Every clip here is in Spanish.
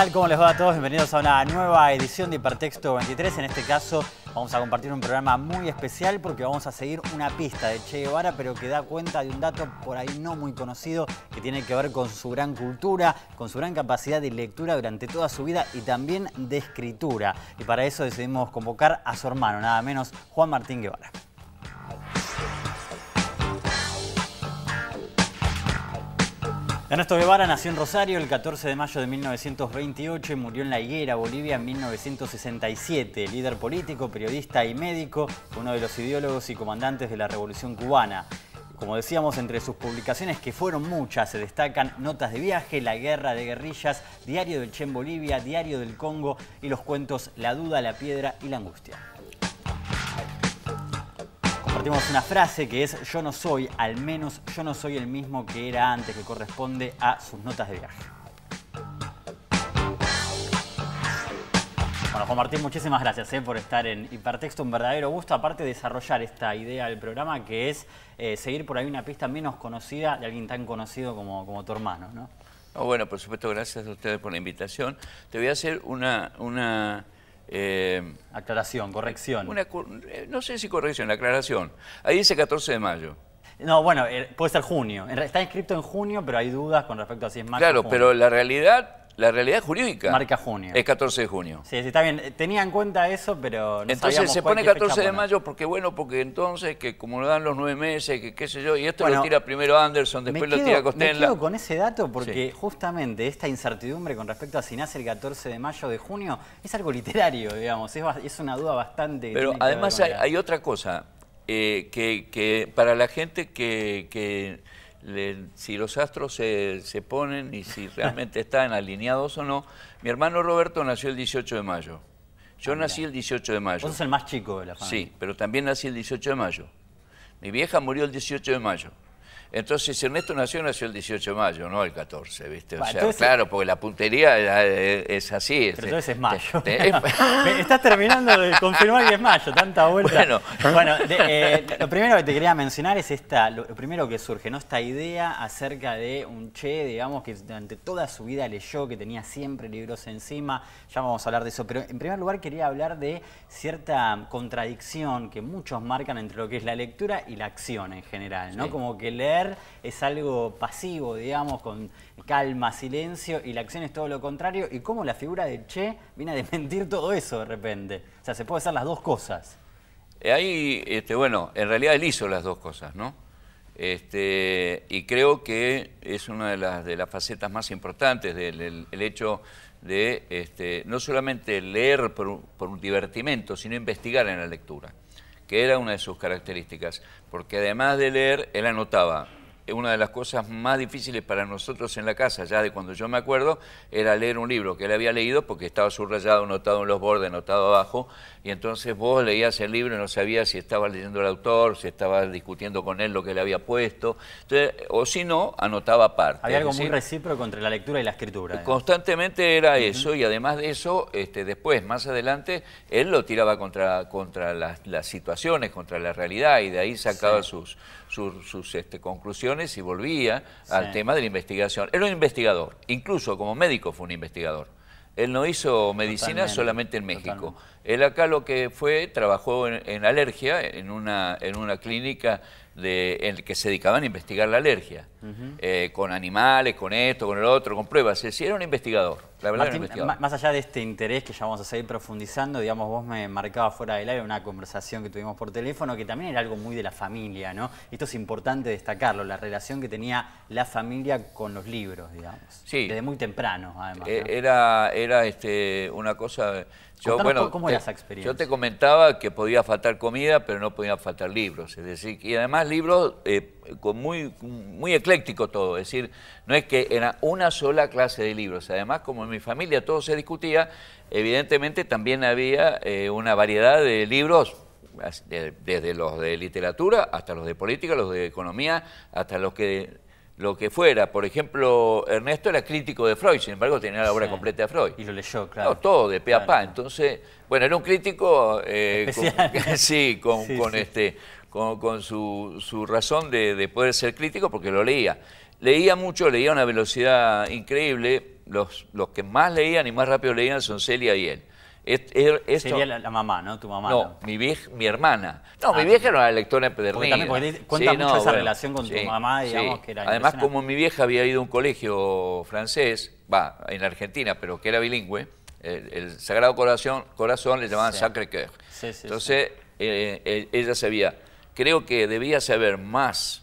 tal? ¿Cómo les va a todos? Bienvenidos a una nueva edición de Hipertexto 23. En este caso vamos a compartir un programa muy especial porque vamos a seguir una pista de Che Guevara, pero que da cuenta de un dato por ahí no muy conocido que tiene que ver con su gran cultura, con su gran capacidad de lectura durante toda su vida y también de escritura. Y para eso decidimos convocar a su hermano, nada menos, Juan Martín Guevara. Ernesto Guevara nació en Rosario el 14 de mayo de 1928 y murió en La Higuera, Bolivia, en 1967. Líder político, periodista y médico, uno de los ideólogos y comandantes de la Revolución Cubana. Como decíamos, entre sus publicaciones, que fueron muchas, se destacan Notas de viaje, La guerra de guerrillas, Diario del Che en Bolivia, Diario del Congo y los cuentos La duda, la piedra y la angustia. Compartimos una frase que es: yo no soy, al menos yo no soy el mismo que era antes, que corresponde a sus notas de viaje. Bueno, Juan Martín, muchísimas gracias por estar en Hipertexto. Un verdadero gusto, aparte de desarrollar esta idea del programa, que es seguir por ahí una pista menos conocida de alguien tan conocido como tu hermano, ¿no? Oh, bueno, por supuesto, gracias a ustedes por la invitación. Te voy a hacer una aclaración, corrección. No sé si corrección, aclaración. Ahí dice 14 de mayo. No, bueno, puede ser junio. Está inscrito en junio, pero hay dudas con respecto a si es mayo claro, o junio. Pero la realidad jurídica marca junio. Es 14 de junio. Sí, está bien. Tenía en cuenta eso, pero no entonces se pone 14 de mayo porque, bueno, porque entonces, que como lo dan los 9 meses, que qué sé yo, y esto lo tira primero Anderson, después lo tira Costenla. Me quedo con ese dato porque justamente esta incertidumbre con respecto a si nace el 14 de mayo de junio es algo literario, digamos. Es una duda bastante... Pero además hay otra cosa, que para la gente si los astros se ponen y si realmente están alineados o no. Mi hermano Roberto nació el 18 de mayo. Yo nací el 18 de mayo. Vos sos el más chico de la familia. Sí, pero también nací el 18 de mayo. Mi vieja murió el 18 de mayo. Entonces, si Ernesto nació el 18 de mayo, no el 14, ¿viste? O sea, entonces, claro, porque la puntería es así. Pero entonces es mayo. Me estás terminando de confirmar que es mayo, tanta vuelta. Bueno, lo primero que te quería mencionar es lo primero que surge, ¿no? Esta idea acerca de un Che, digamos, que durante toda su vida leyó, que tenía siempre libros encima. Ya vamos a hablar de eso. Pero en primer lugar quería hablar de cierta contradicción que muchos marcan entre lo que es la lectura y la acción en general, ¿no? Sí. Como que leer es algo pasivo, digamos, con calma, silencio, y la acción es todo lo contrario, y cómo la figura de Che viene a desmentir todo eso de repente. O sea, se puede hacer las dos cosas. Ahí, bueno, en realidad él hizo las dos cosas, ¿no? Y creo que es una de las facetas más importantes del hecho de no solamente leer por un divertimento, sino investigar en la lectura, que era una de sus características, porque además de leer, él anotaba. Una de las cosas más difíciles para nosotros en la casa, ya de cuando yo me acuerdo, era leer un libro que él había leído porque estaba subrayado, anotado en los bordes, anotado abajo, y entonces vos leías el libro y no sabías si estabas leyendo el autor, si estabas discutiendo con él lo que él había puesto, entonces, o si no, anotaba aparte. Había algo muy recíproco entre la lectura y la escritura. Constantemente era eso, y además de eso, después, más adelante, él lo tiraba contra las situaciones, contra la realidad, y de ahí sacaba sus conclusiones y volvía al tema de la investigación. Era un investigador, incluso como médico fue un investigador. Él no hizo medicina solamente en México. Él acá lo que trabajó en alergia, en una clínica en la que se dedicaban a investigar la alergia, con animales, con esto, con el otro, con pruebas. Es decir, era un investigador, la verdad. Martín, era un investigador. Más allá de este interés que ya vamos a seguir profundizando, digamos, vos me marcabas fuera del aire una conversación que tuvimos por teléfono, que también era algo muy de la familia, ¿no? Esto es importante destacarlo, la relación que tenía la familia con los libros, digamos. Sí. Desde muy temprano, además, ¿no? Era una cosa... ¿Cómo era esa experiencia? Yo te comentaba que podía faltar comida, pero no podían faltar libros. Es decir, y además libros muy ecléctico todo. Es decir, no es que era una sola clase de libros. Además, como en mi familia todo se discutía, evidentemente también había una variedad de libros, desde los de literatura hasta los de política, los de economía, hasta lo que fuera. Por ejemplo, Ernesto era crítico de Freud, sin embargo tenía la obra completa de Freud. Y lo leyó, claro. No, todo, de pe a pa. Entonces, bueno, era un crítico con su razón de poder ser crítico, porque lo leía. Leía mucho, leía a una velocidad increíble. los que más leían y más rápido leían son Celia y él. Sería la mamá, ¿no? Tu mamá. No, mi hermana. No, mi vieja era una lectora empedernida. Porque cuenta mucho esa relación con tu mamá, digamos, que era además, como mi vieja había ido a un colegio francés, en Argentina, pero que era bilingüe, el Sagrado Corazón le llamaban Sacré-Cœur. Entonces, ella sabía, creo que debía saber más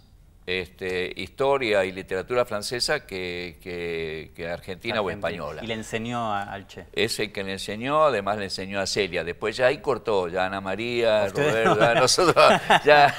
historia y literatura francesa que argentina o española. Y le enseñó al Che. Es el que le enseñó, además le enseñó a Celia. Después ya ahí cortó, ya Ana María, Roberto, nosotros ya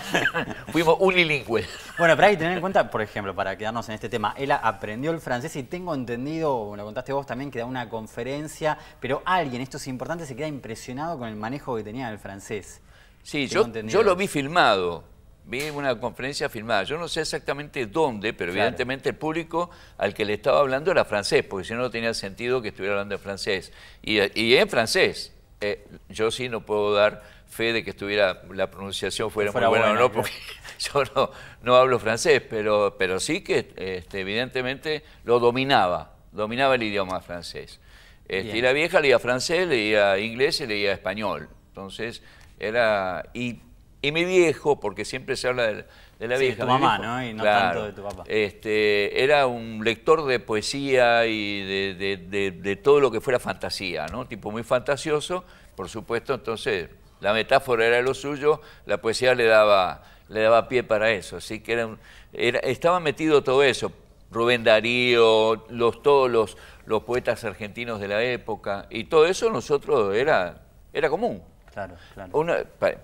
fuimos unilingües. Bueno, pero hay que tener en cuenta, por ejemplo, para quedarnos en este tema, él aprendió el francés y tengo entendido, lo contaste vos también, que da una conferencia, pero alguien, esto es importante, se queda impresionado con el manejo que tenía del francés. Sí, yo lo vi filmado. Vi una conferencia filmada, yo no sé exactamente dónde, pero evidentemente el público al que le estaba hablando era francés, porque si no, no tenía sentido que estuviera hablando en francés. Y en francés, yo sí no puedo dar fe de que la pronunciación fuera muy buena o no, porque yo no hablo francés, pero sí que evidentemente lo dominaba el idioma francés. Y la vieja leía francés, leía inglés y leía español. Entonces, Y mi viejo, porque siempre se habla de la vieja. Tu mamá, ¿no? Y no tanto de tu papá. Era un lector de poesía y de todo lo que fuera fantasía, ¿no? Tipo muy fantasioso, por supuesto, entonces la metáfora era lo suyo, la poesía le daba pie para eso, así que estaba metido todo eso. Rubén Darío, todos los poetas argentinos de la época, y todo eso nosotros era común. Claro.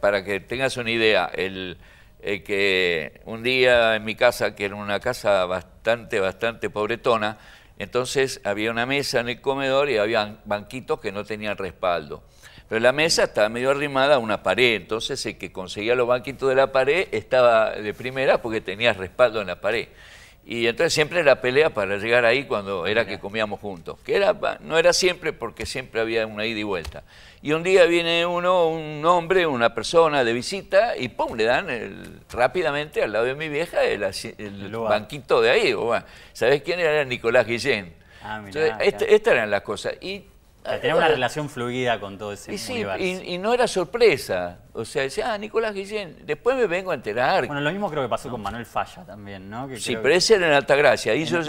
Para que tengas una idea, que un día en mi casa, que era una casa bastante pobretona, entonces había una mesa en el comedor y había banquitos que no tenían respaldo. Pero la mesa estaba medio arrimada a una pared, entonces el que conseguía los banquitos de la pared estaba de primera porque tenía respaldo en la pared. Y entonces siempre la pelea para llegar ahí cuando era que comíamos juntos. No era siempre, porque siempre había una ida y vuelta. Y un día viene un hombre, una persona de visita, y ¡pum!, le dan rápidamente al lado de mi vieja el banquito de ahí. ¿Sabés quién era? Nicolás Guillén. Entonces, estas eran las cosas. Tenía una relación fluida con todo ese universo. Y no era sorpresa. O sea, decía, Nicolás Guillén, después me vengo a enterar. Bueno, lo mismo creo que pasó con Manuel Falla también, ¿no? Pero ese era en Altagracia. Ahí yo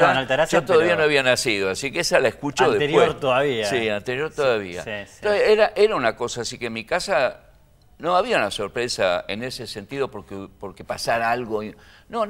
todavía no había nacido, así que esa la escucho después. Anterior todavía. Sí, anterior todavía. Entonces era una cosa así que en mi casa no había una sorpresa en ese sentido porque pasara algo. No,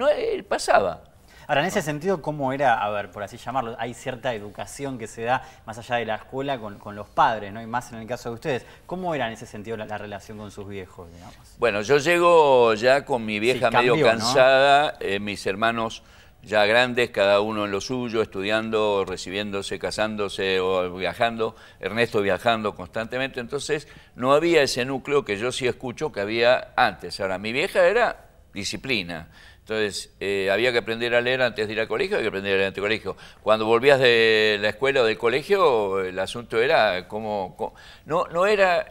pasaba. Ahora, en ese sentido, ¿cómo era, a ver, por así llamarlo, hay cierta educación que se da más allá de la escuela con los padres, ¿no? Y más en el caso de ustedes. ¿Cómo era en ese sentido la relación con sus viejos, digamos? Bueno, yo llego ya con mi vieja medio cansada, ¿no? Mis hermanos ya grandes, cada uno en lo suyo, estudiando, recibiéndose, casándose o viajando, Ernesto viajando constantemente, entonces no había ese núcleo que yo sí escucho que había antes. Ahora, mi vieja era disciplina. Entonces, había que aprender a leer antes de ir al colegio, había que aprender a leer antes del colegio. Cuando volvías de la escuela o del colegio, el asunto era no era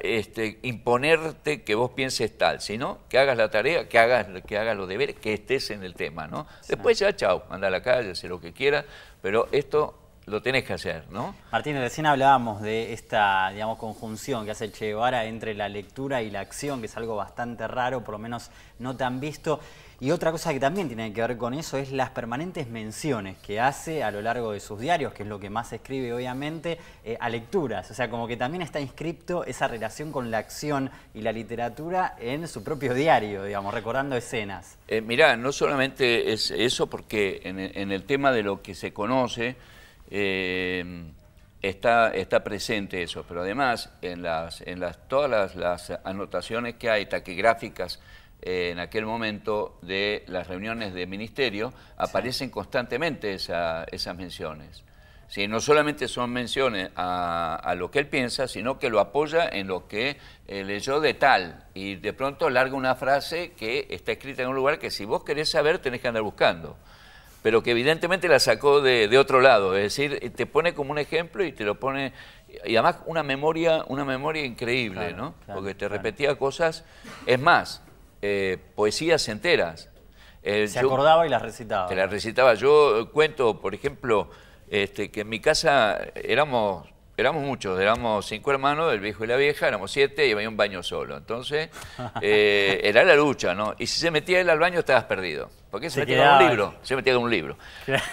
imponerte que vos pienses tal, sino que hagas la tarea, que hagas los deberes, que estés en el tema, ¿no? Sí. Después ya, chao, anda a la calle, haz lo que quieras, pero esto lo tenés que hacer, ¿no? Martín, recién hablábamos de esta, digamos, conjunción que hace el Che Guevara entre la lectura y la acción, que es algo bastante raro, por lo menos no tan visto. Y otra cosa que también tiene que ver con eso es las permanentes menciones que hace a lo largo de sus diarios, que es lo que más escribe obviamente, a lecturas. O sea, como que también está inscripto esa relación con la acción y la literatura en su propio diario, digamos, recordando escenas. Mirá, no solamente es eso, porque en el tema de lo que se conoce está presente eso, pero además en todas las anotaciones que hay taquigráficas en aquel momento de las reuniones de ministerio, aparecen constantemente esas menciones. Sí, no solamente son menciones a lo que él piensa, sino que lo apoya en lo que leyó de tal, y de pronto larga una frase que está escrita en un lugar que si vos querés saber tenés que andar buscando, pero que evidentemente la sacó de otro lado, es decir, te pone como un ejemplo y te lo pone, y además una memoria increíble, claro, ¿no? Claro, porque te repetía cosas, es más, poesías enteras. Se acordaba y las recitaba. Te las recitaba. Yo cuento, por ejemplo, que en mi casa éramos muchos, éramos 5 hermanos, el viejo y la vieja, éramos 7 y había un baño solo. Entonces, era la lucha, ¿no? Y si se metía él al baño, estabas perdido. ¿Por qué se metía con un libro? Se metía con un libro.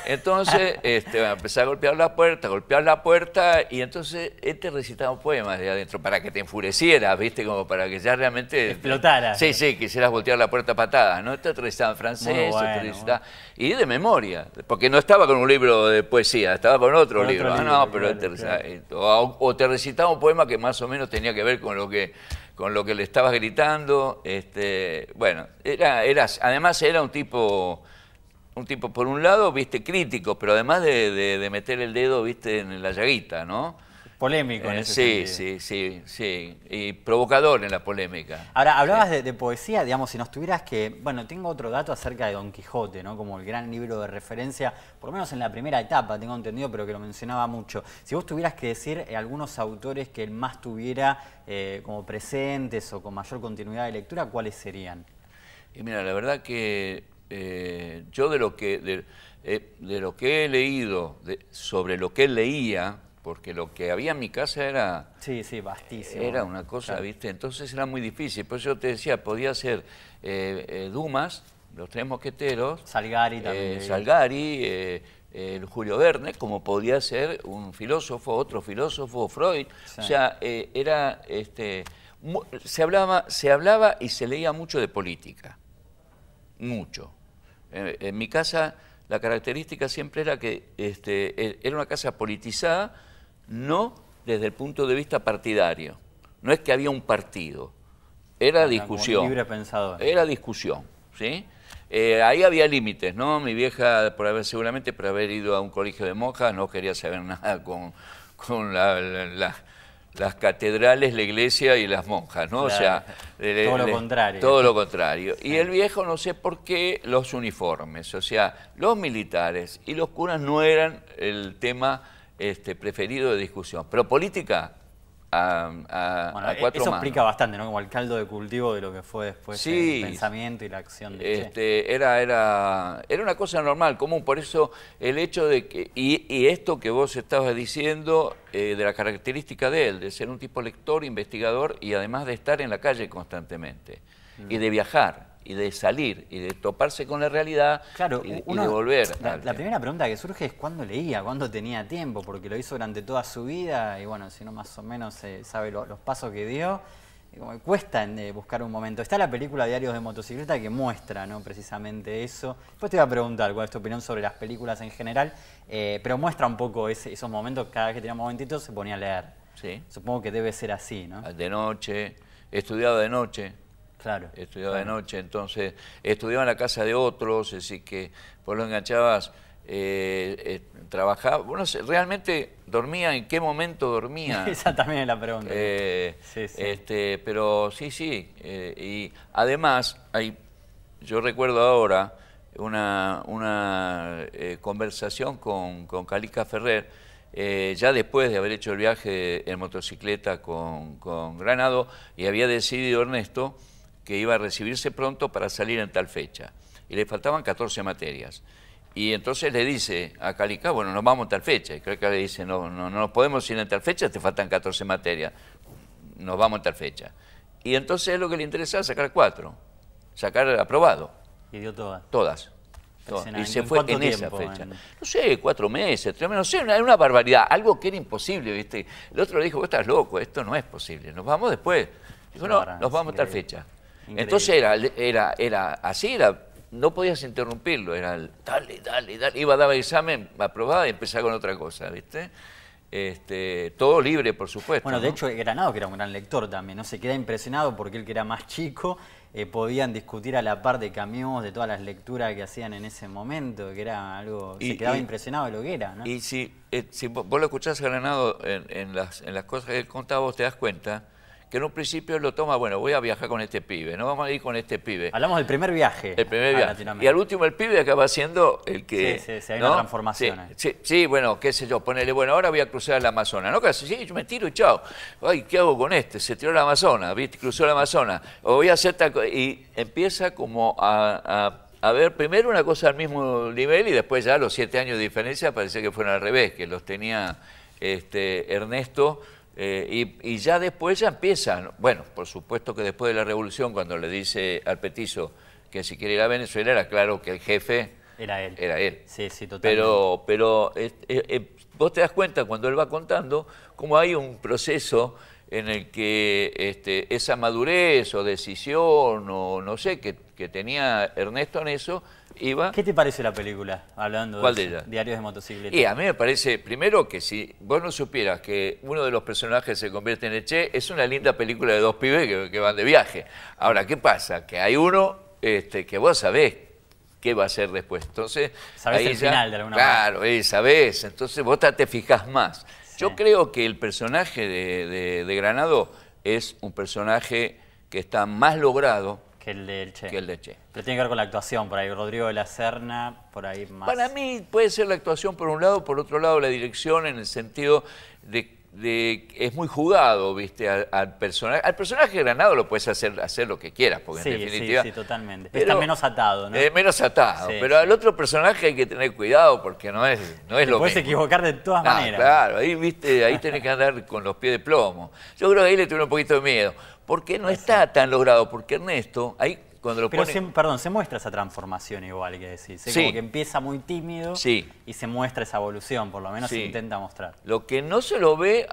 Entonces, empecé a golpear la puerta, y entonces él te recitaba un poema de adentro para que te enfurecieras, ¿viste? Como para que ya realmente... explotara. Sí, quisieras voltear la puerta a patadas, ¿no? Te recitaba en francés, y de memoria, porque no estaba con un libro de poesía, estaba con otro libro. Pero él te recitaba, o te recitaba un poema que más o menos tenía que ver con lo que le estabas gritando. Bueno, además era un tipo, por un lado, viste, crítico, pero además de meter el dedo, viste, en la llaguita, ¿no? Polémico en ese sentido. Sí, y provocador en la polémica. Ahora, hablabas de poesía, digamos, si nos tuvieras que... Bueno, tengo otro dato acerca de Don Quijote, ¿no? Como el gran libro de referencia, por lo menos en la primera etapa, tengo entendido, pero que lo mencionaba mucho. Si vos tuvieras que decir algunos autores que él más tuviera como presentes o con mayor continuidad de lectura, ¿cuáles serían? Y mira, la verdad que yo de lo que he leído, sobre lo que él leía, porque lo que había en mi casa era... Sí, vastísimo. Era una cosa, claro, ¿viste? Entonces era muy difícil. Por eso yo te decía, podía ser Dumas, Los Tres Mosqueteros... Salgari también. Salgari, Julio Verne, como podía ser un filósofo, otro filósofo, Freud. Sí. O sea, se hablaba y se leía mucho de política. Mucho. En mi casa la característica siempre era que era una casa politizada, no desde el punto de vista partidario. No es que había un partido, era discusión. Libre pensador. Era discusión, ¿sí? Ahí había límites, ¿no? Mi vieja, seguramente por haber ido a un colegio de monjas, no quería saber nada con las catedrales, la iglesia y las monjas, ¿no? Claro. O sea, todo lo contrario. Todo lo contrario. Sí. Y el viejo, no sé por qué, los uniformes, o sea, los militares y los curas no eran el tema preferido de discusión. Pero política, a cuatro eso manos. Explica bastante, ¿no? Como el caldo de cultivo de lo que fue después, sí, el pensamiento y la acción de era una cosa normal, común. Por eso el hecho de que, y esto que vos estabas diciendo, de la característica de él, de ser un tipo lector, investigador, y además de estar en la calle constantemente, y de viajar, y de salir, y de toparse con la realidad, claro, y de volver. La primera pregunta que surge es ¿cuándo leía? ¿Cuándo tenía tiempo? Porque lo hizo durante toda su vida, y bueno, si no más o menos sabe los pasos que dio, como cuesta buscar un momento. Está la película Diarios de Motocicleta que muestra, ¿no?, precisamente eso. Después te iba a preguntar cuál es tu opinión sobre las películas en general, pero muestra un poco esos momentos, cada vez que tenía momentitos se ponía a leer. Sí. Supongo que debe ser así, ¿no? De noche, estudiado de noche. Claro. Estudiaba de noche, entonces estudiaba en la casa de otros, es decir, que por lo enganchabas, trabajaba. Bueno, realmente dormía, ¿en qué momento dormía? Esa también es la pregunta. Sí. Pero sí, y además, yo recuerdo ahora una conversación con Calica Ferrer, ya después de haber hecho el viaje en motocicleta con Granado, y había decidido Ernesto que iba a recibirse pronto para salir en tal fecha. Y le faltaban 14 materias. Y entonces le dice a Calica, bueno, nos vamos en tal fecha. Y Calica le dice, no nos podemos ir en tal fecha, te faltan 14 materias. Nos vamos en tal fecha. Y entonces lo que le interesaba es sacar 4. Sacar aprobado. Y dio todas. Todas. Y se fue en esa fecha. No sé, 4 meses, 3 meses, no sé, era una barbaridad. Algo que era imposible, ¿viste? El otro le dijo, vos estás loco, esto no es posible. Nos vamos después. Dijo, no, nos vamos en tal fecha. Increíble. Entonces era así, no podías interrumpirlo, era dale, iba a dar el examen, aprobaba y empezaba con otra cosa, ¿viste? Todo libre, por supuesto. Bueno, ¿no? de hecho, Granado, que era un gran lector también, ¿no? Se queda impresionado porque él, que era más chico, podían discutir a la par de Camus, de todas las lecturas que hacían en ese momento, que era algo, se quedaba impresionado de lo que era, ¿no? Y si vos lo escuchás a Granado en las cosas que él contaba, vos te das cuenta que en un principio él lo toma, bueno, voy a viajar con este pibe, no vamos a ir con este pibe. Hablamos del primer viaje. El primer viaje. Y al último el pibe acaba siendo el que... Sí, hay una transformación. Sí, bueno, qué sé yo, ponele, bueno, ahora voy a cruzar el Amazonas. No, casi, sí, yo me tiro y chao. Ay, ¿qué hago con este? Se tiró el Amazonas, ¿viste? Cruzó el Amazonas. O voy a hacer tal cosa. Y empieza como a a ver, primero una cosa al mismo nivel y después ya los 7 años de diferencia parecía que fueron al revés, que los tenía Ernesto, y ya después ya empiezan, bueno, por supuesto que después de la revolución, cuando le dice al petizo que si quiere ir a Venezuela, era claro que el jefe era él. Era él. Sí, sí, totalmente. Pero vos te das cuenta cuando él va contando cómo hay un proceso en el que esa madurez o decisión o no sé que tenía Ernesto en eso iba... ¿Qué te parece la película, hablando ¿Cuál de de ellas? Diarios de Motocicleta? Y a mí me parece, primero, que si vos no supieras que uno de los personajes se convierte en el Che, es una linda película de dos pibes que van de viaje. Ahora, ¿qué pasa? Que hay uno que vos sabés qué va a hacer después. Entonces, sabés ahí el final de alguna manera. Claro, manera. Sabés. Entonces vos te fijás más. Sí. Yo creo que el personaje de Granado es un personaje que está más logrado que el del Che. Que el de Che. Pero tiene que ver con la actuación, por ahí Rodrigo de la Serna, por ahí más. Para mí puede ser la actuación por un lado, por otro lado la dirección, en el sentido de es muy jugado, ¿viste? Al personaje. Al personaje de Granado lo puedes hacer lo que quieras, porque sí, en definitiva... Sí, totalmente. Está menos atado, ¿no? Menos atado, sí, pero al otro personaje hay que tener cuidado porque no es lo mismo. Puedes equivocar de todas maneras. Claro, ahí, ¿viste? Ahí tenés que andar con los pies de plomo. Yo creo que ahí le tuve un poquito de miedo, porque no está tan logrado, porque Ernesto, ahí... Pero perdón, se muestra esa transformación igual, hay que decir. Sí. Como que empieza muy tímido y se muestra esa evolución, por lo menos se intenta mostrar. Lo que no se lo ve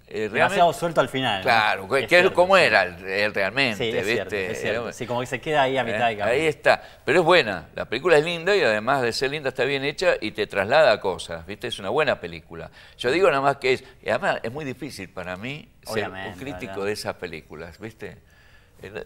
demasiado suelto al final. Claro, ¿no? que es como era él realmente. Sí, es ¿viste? Cierto, es cierto. Sí, como que se queda ahí a mitad de camino. Ahí está. Pero es buena. La película es linda y además de ser linda está bien hecha y te traslada cosas, ¿viste? Es una buena película. Yo digo nada más que y además es muy difícil para mí ser un crítico de esas películas, ¿viste?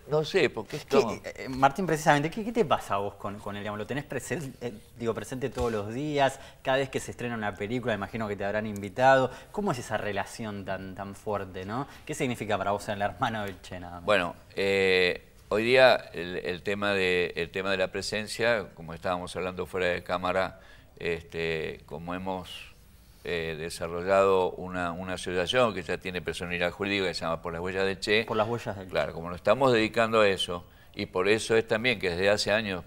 No sé, porque esto... Martín, precisamente, ¿qué te pasa a vos con él? Digamos, ¿lo tenés presente todos los días? Cada vez que se estrena una película, imagino que te habrán invitado. ¿Cómo es esa relación tan fuerte, no? ¿Qué significa para vos ser el hermano del Che, nada más? Bueno, hoy día el tema de la presencia, como estábamos hablando fuera de cámara, como hemos... desarrollado una asociación que ya tiene personalidad jurídica que se llama Por las Huellas del Che. Por las Huellas del Che. Claro, como nos estamos dedicando a eso, y por eso es también que desde hace años,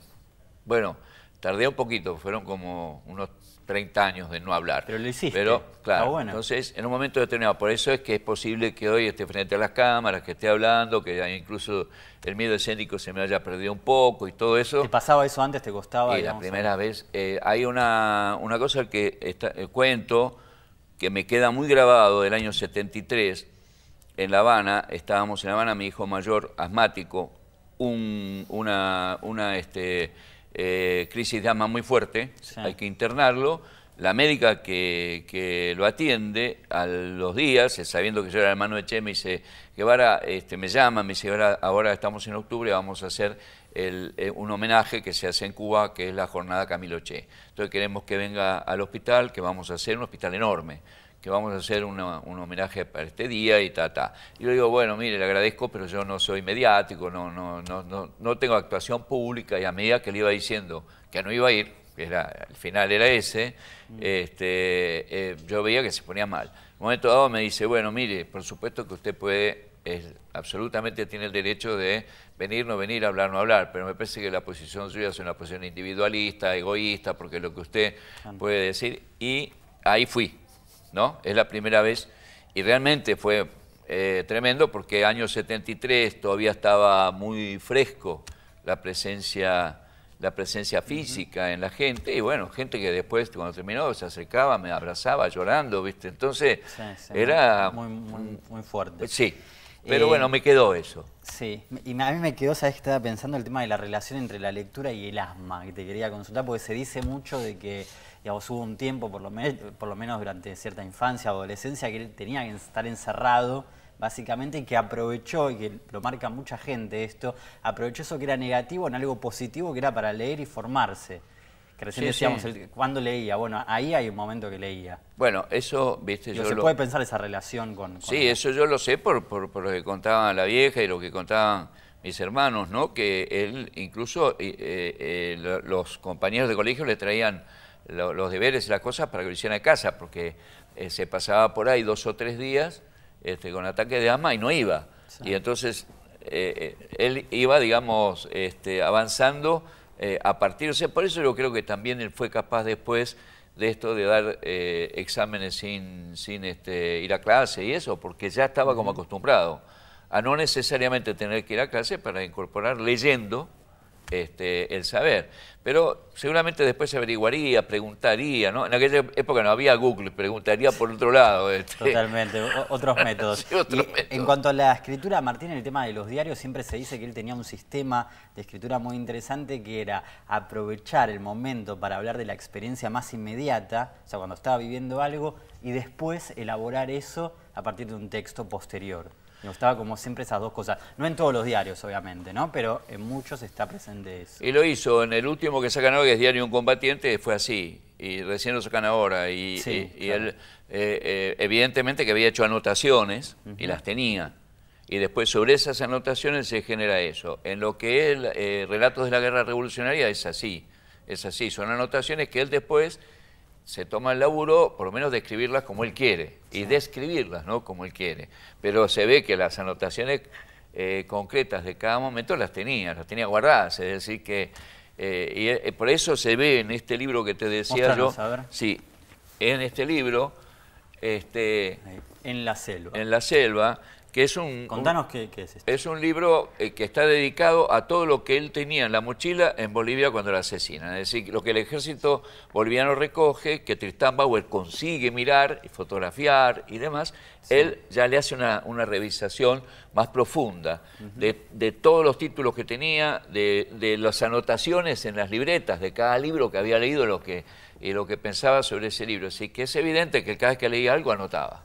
bueno, tardé un poquito, fueron como unos 30 años de no hablar. Pero lo hiciste. Pero, claro, bueno. Entonces, en un momento determinado, por eso es que es posible que hoy esté frente a las cámaras, que esté hablando, que incluso el miedo escénico se me haya perdido un poco y todo eso. ¿Te pasaba eso antes? ¿Te costaba? Y la primera vez, hay una cosa que cuento que me queda muy grabado del año 73, en La Habana, estábamos en La Habana, mi hijo mayor, asmático, una crisis de asma muy fuerte, hay que internarlo. La médica que lo atiende a los días, sabiendo que yo era el hermano de Che, me dice, Guevara, me llama, me dice, ahora estamos en octubre, vamos a hacer un homenaje que se hace en Cuba, que es la jornada Camilo Che. Entonces queremos que venga al hospital, que vamos a hacer un hospital enorme, que vamos a hacer un homenaje para este día y Y yo digo, bueno, mire, le agradezco, pero yo no soy mediático, no tengo actuación pública, y a medida que le iba diciendo que no iba a ir, el final era ese, yo veía que se ponía mal. En un momento dado me dice, bueno, mire, por supuesto que usted puede, absolutamente tiene el derecho de venir, no venir, hablar, no hablar, pero me parece que la posición suya es una posición individualista, egoísta, porque lo que usted puede decir, y ahí fui, ¿no? Es la primera vez, y realmente fue tremendo, porque año 73 todavía estaba muy fresco la presencia física en la gente, y bueno, gente que después, cuando terminó, se acercaba, me abrazaba llorando, ¿viste? Entonces, era... Muy fuerte. Sí, pero bueno, me quedó eso. Sí, y a mí me quedó, sabes que estaba pensando el tema de la relación entre la lectura y el asma, que te quería consultar, porque se dice mucho de que, digamos, hubo un tiempo, por lo menos durante cierta infancia, adolescencia, que él tenía que estar encerrado, básicamente, y que aprovechó, y que lo marca mucha gente esto, aprovechó eso que era negativo en algo positivo que era para leer y formarse. Que recién decíamos, ¿cuándo leía? Bueno, ahí hay un momento que leía. Bueno, eso, viste, ¿Se puede pensar esa relación con sí, eso yo lo sé por lo que contaban la vieja y lo que contaban mis hermanos, ¿no? Que él, incluso, los compañeros de colegio le traían los deberes y las cosas para que lo hicieran en casa, porque se pasaba por ahí 2 o 3 días con ataque de asma y no iba. Sí. Y entonces él iba, digamos, avanzando a partir, o sea, por eso yo creo que también él fue capaz después de esto de dar exámenes sin ir a clase y eso, porque ya estaba como acostumbrado a no necesariamente tener que ir a clase para incorporar leyendo el saber. Pero seguramente después se averiguaría, preguntaría, ¿no? En aquella época no había Google, preguntaría por otro lado. Totalmente, otros métodos. Sí, otros métodos. En cuanto a la escritura, Martín, el tema de los diarios, siempre se dice que él tenía un sistema de escritura muy interesante que era aprovechar el momento para hablar de la experiencia más inmediata, o sea, cuando estaba viviendo algo, y después elaborar eso a partir de un texto posterior. Me gustaba como siempre esas dos cosas. No en todos los diarios, obviamente, ¿no? Pero en muchos está presente eso. Y lo hizo en el último que sacan ahora, que es Diario de un Combatiente, fue así. Y recién lo sacan ahora. Y claro. Él, evidentemente que había hecho anotaciones y las tenía. Y después sobre esas anotaciones se genera eso. En lo que es Relatos de la Guerra Revolucionaria es así. Es así. Son anotaciones que él después se toma el laburo, por lo menos de escribirlas como él quiere, y describirlas, ¿no? Como él quiere. Pero se ve que las anotaciones concretas de cada momento las tenía guardadas, es decir que, por eso se ve en este libro que te decía yo, sí, en este libro, En la selva. En la selva, que es un... Contanos qué es esto. Es un libro que está dedicado a todo lo que él tenía en la mochila en Bolivia cuando la asesinan. Es decir, lo que el ejército boliviano recoge, que Tristán Bauer consigue mirar y fotografiar y demás, sí. Él ya le hace una revisación más profunda de todos los títulos que tenía, de las anotaciones en las libretas de cada libro que había leído y lo que pensaba sobre ese libro. Así que es evidente que cada vez que leía algo anotaba.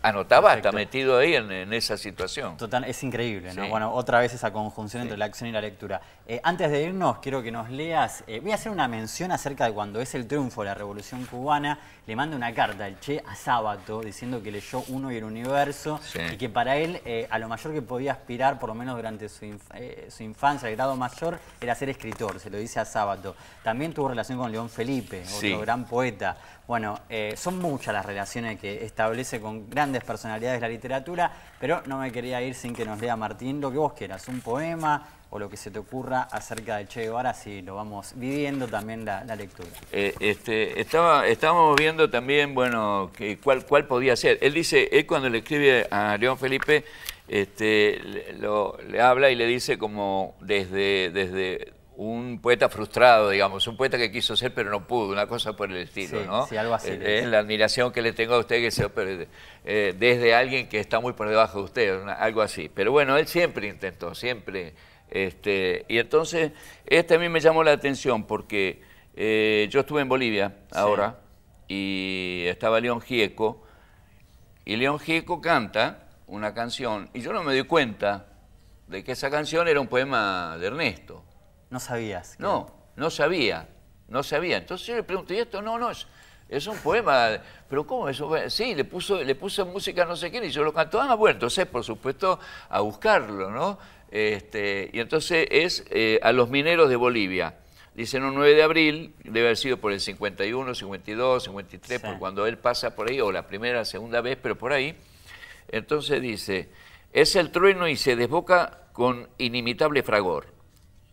Anotaba, está metido ahí en esa situación. Total, es increíble, ¿no? Sí. Bueno, otra vez esa conjunción entre la acción y la lectura. Antes de irnos, quiero que nos leas, voy a hacer una mención acerca de cuando es el triunfo de la Revolución Cubana. Le manda una carta al Che a Sábato diciendo que leyó Uno y el Universo, sí. Y que para él, a lo mayor que podía aspirar, por lo menos durante su infancia, el grado mayor, era ser escritor, se lo dice a Sábato. También tuvo relación con León Felipe, otro sí. Gran poeta. Bueno, son muchas las relaciones que establece con grandes personalidades de la literatura, pero no me quería ir sin que nos lea Martín lo que vos quieras, un poema o lo que se te ocurra acerca del Che Guevara, si lo vamos viviendo también la lectura. Estábamos viendo también, bueno, cuál podía ser. Él dice, él cuando le escribe a León Felipe, le habla y le dice como desde un poeta frustrado, digamos, un poeta que quiso ser pero no pudo, una cosa por el estilo, sí, ¿no? Sí, algo así. Es la admiración que le tengo a usted, desde alguien que está muy por debajo de usted, algo así. Pero bueno, él siempre intentó, siempre. Y entonces, a mí me llamó la atención porque yo estuve en Bolivia ahora, sí. Y estaba León Gieco, y León Gieco canta una canción, y yo no me di cuenta de que esa canción era un poema de Ernesto. ¿No sabías? No sabía. Entonces yo le pregunto, ¿y esto? No, es un poema. ¿Pero cómo eso? Sí, le puso música a no sé quién y yo lo canto. Ah, bueno, entonces, por supuesto, a buscarlo, ¿no? Y entonces es a los mineros de Bolivia. Dicen un 9 de abril, debe haber sido por el 51, 52, 53, sí. Por cuando él pasa por ahí, o la primera, segunda vez, pero por ahí. Entonces dice, es el trueno y se desboca con inimitable fragor.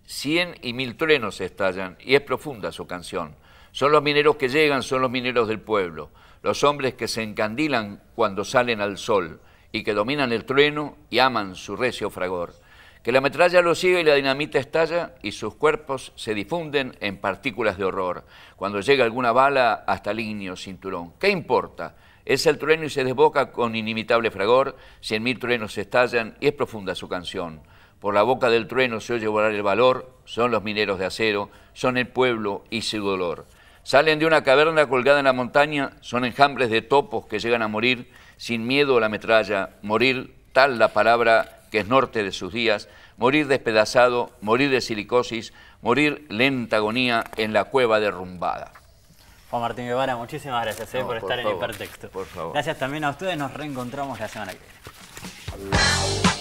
100 y 1000 truenos estallan, y es profunda su canción. Son los mineros que llegan, son los mineros del pueblo, los hombres que se encandilan cuando salen al sol, y que dominan el trueno y aman su recio fragor. Que la metralla los ciega y la dinamita estalla, y sus cuerpos se difunden en partículas de horror. Cuando llega alguna bala hasta el ígneo cinturón. ¿Qué importa? Es el trueno y se desboca con inimitable fragor, 100.000 truenos estallan, y es profunda su canción. Por la boca del trueno se oye volar el valor, son los mineros de acero, son el pueblo y su dolor. Salen de una caverna colgada en la montaña, son enjambres de topos que llegan a morir, sin miedo a la metralla, morir, tal la palabra que es norte de sus días, morir despedazado, morir de silicosis, morir lenta agonía en la cueva derrumbada. Juan Martín Guevara, muchísimas gracias por estar en Hipertexto. Por favor. Gracias también a ustedes, nos reencontramos la semana que viene.